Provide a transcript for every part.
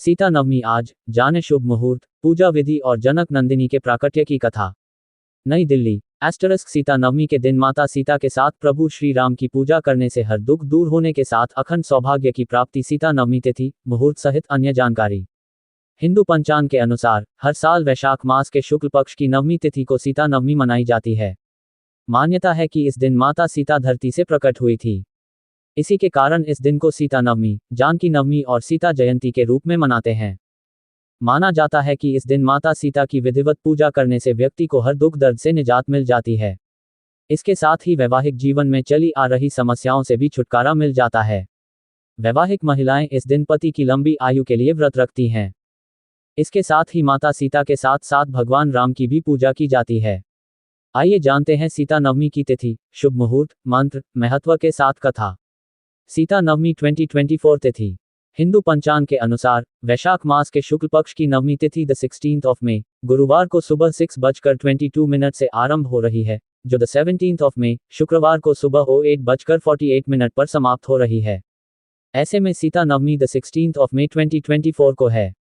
सीता नवमी आज, जाने शुभ मुहूर्त, पूजा विधि और जनक नंदिनी के प्राकट्य की कथा। नई दिल्ली। सीता नवमी के दिन माता सीता के साथ प्रभु श्री राम की पूजा करने से हर दुख दूर होने के साथ अखंड सौभाग्य की प्राप्ति। सीता नवमी तिथि, मुहूर्त सहित अन्य जानकारी। हिंदू पंचांग के अनुसार हर साल वैशाख मास के शुक्ल पक्ष की नवमी तिथि को सीता नवमी मनाई जाती है। मान्यता है कि इस दिन माता सीता धरती से प्रकट हुई थी। इसी के कारण इस दिन को सीता नवमी, जानकी नवमी और सीता जयंती के रूप में मनाते हैं। माना जाता है कि इस दिन माता सीता की विधिवत पूजा करने से व्यक्ति को हर दुख दर्द से निजात मिल जाती है। इसके साथ ही वैवाहिक जीवन में चली आ रही समस्याओं से भी छुटकारा मिल जाता है। वैवाहिक महिलाएं इस दिन पति की लंबी आयु के लिए व्रत रखती हैं। इसके साथ ही माता सीता के साथ साथ भगवान राम की भी पूजा की जाती है। आइए जानते हैं सीता नवमी की तिथि, शुभ मुहूर्त, मंत्र, महत्व के साथ कथा। सीता नवमी 2024 तिथि। हिंदू पंचांग के अनुसार वैशाख मास के शुक्ल पक्ष की नवमी तिथि द 16th of May, गुरुवार को सुबह 6:22 से आरंभ हो रही है, जो द 17th of May, शुक्रवार को सुबह 08:48 पर समाप्त हो रही है। ऐसे में सीता नवमी द 16th of May 2024 को है।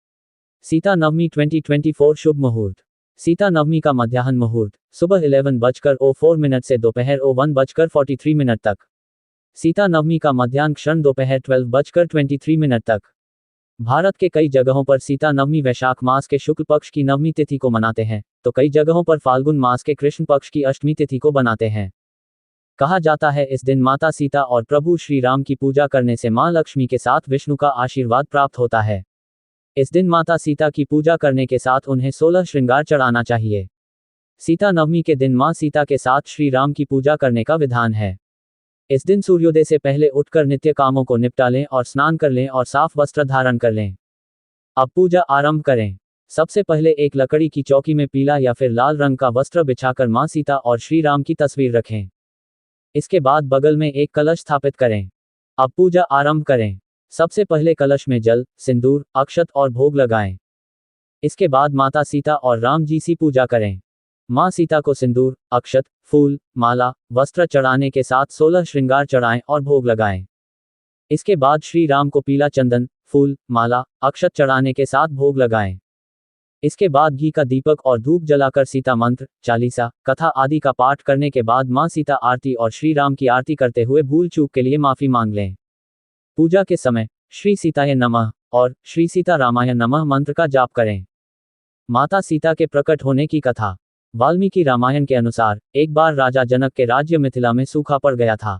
सीता नवमी 2024 शुभ मुहूर्त। सीता नवमी का मध्याह्न मुहूर्त सुबह 11:04 से दोपहर 1:43 तक। सीता नवमी का मध्याह्न क्षण दोपहर 12:23 तक। भारत के कई जगहों पर सीता नवमी वैशाख मास के शुक्ल पक्ष की नवमी तिथि को मनाते हैं, तो कई जगहों पर फाल्गुन मास के कृष्ण पक्ष की अष्टमी तिथि को बनाते हैं। कहा जाता है इस दिन माता सीता और प्रभु श्री राम की पूजा करने से मां लक्ष्मी के साथ विष्णु का आशीर्वाद प्राप्त होता है। इस दिन माता सीता की पूजा करने के साथ उन्हें 16 श्रृंगार चढ़ाना चाहिए। सीता नवमी के दिन मां सीता के साथ श्री राम की पूजा करने का विधान है। इस दिन सूर्योदय से पहले उठकर नित्य कामों को निपटा लें और स्नान कर लें और साफ वस्त्र धारण कर लें। अब पूजा आरंभ करें। सबसे पहले एक लकड़ी की चौकी में पीला या फिर लाल रंग का वस्त्र बिछाकर मां सीता और श्री राम की तस्वीर रखें। इसके बाद बगल में एक कलश स्थापित करें। अब पूजा आरंभ करें। सबसे पहले कलश में जल, सिंदूर, अक्षत और भोग लगाएं। इसके बाद माता सीता और राम जी की पूजा करें। मां सीता को सिंदूर, अक्षत, फूल, माला, वस्त्र चढ़ाने के साथ 16 श्रृंगार चढ़ाएं और भोग लगाएं। इसके बाद श्री राम को पीला चंदन, फूल, माला, अक्षत चढ़ाने के साथ भोग लगाएं। इसके बाद घी का दीपक और धूप जलाकर सीता मंत्र, चालीसा, कथा आदि का पाठ करने के बाद मां सीता आरती और श्री राम की आरती करते हुए भूल चूक के लिए माफी मांग लें। पूजा के समय श्री सीताय नमः और श्री सीता रामाय नमः मंत्र का जाप करें। माता सीता के प्रकट होने की कथा। वाल्मीकि रामायण के अनुसार एक बार राजा जनक के राज्य मिथिला में सूखा पड़ गया था।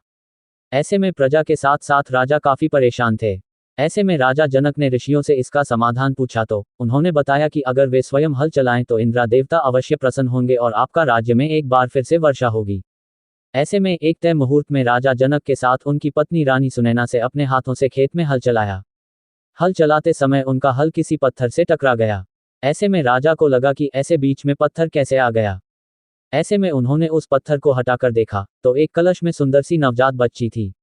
ऐसे में प्रजा के साथ साथ राजा काफी परेशान थे। ऐसे में राजा जनक ने ऋषियों से इसका समाधान पूछा तो उन्होंने बताया कि अगर वे स्वयं हल चलाएं तो इंद्र देवता अवश्य प्रसन्न होंगे और आपका राज्य में एक बार फिर से वर्षा होगी। ऐसे में एक तय मुहूर्त में राजा जनक के साथ उनकी पत्नी रानी सुनैना से अपने हाथों से खेत में हल चलाया। हल चलाते समय उनका हल किसी पत्थर से टकरा गया। ऐसे में राजा को लगा कि ऐसे बीच में पत्थर कैसे आ गया। ऐसे में उन्होंने उस पत्थर को हटाकर देखा तो एक कलश में सुंदर सी नवजात बच्ची थी।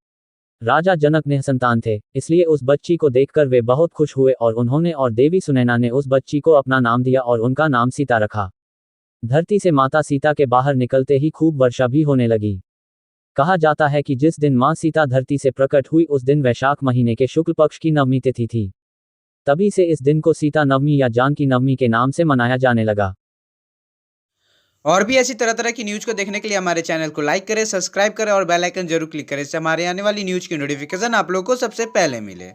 राजा जनक निसंतान थे, इसलिए उस बच्ची को देखकर वे बहुत खुश हुए और उन्होंने और देवी सुनैना ने उस बच्ची को अपना नाम दिया और उनका नाम सीता रखा। धरती से माता सीता के बाहर निकलते ही खूब वर्षा भी होने लगी। कहा जाता है कि जिस दिन मां सीता धरती से प्रकट हुई उस दिन वैशाख महीने के शुक्ल पक्ष की नवमी तिथि थी। तभी से इस दिन को सीता नवमी या जानकी नवमी के नाम से मनाया जाने लगा। और भी ऐसी तरह तरह की न्यूज़ को देखने के लिए हमारे चैनल को लाइक करें, सब्सक्राइब करें और बेल आइकन जरूर क्लिक करें। इससे हमारे आने वाली न्यूज़ की नोटिफिकेशन आप लोगों को सबसे पहले मिले।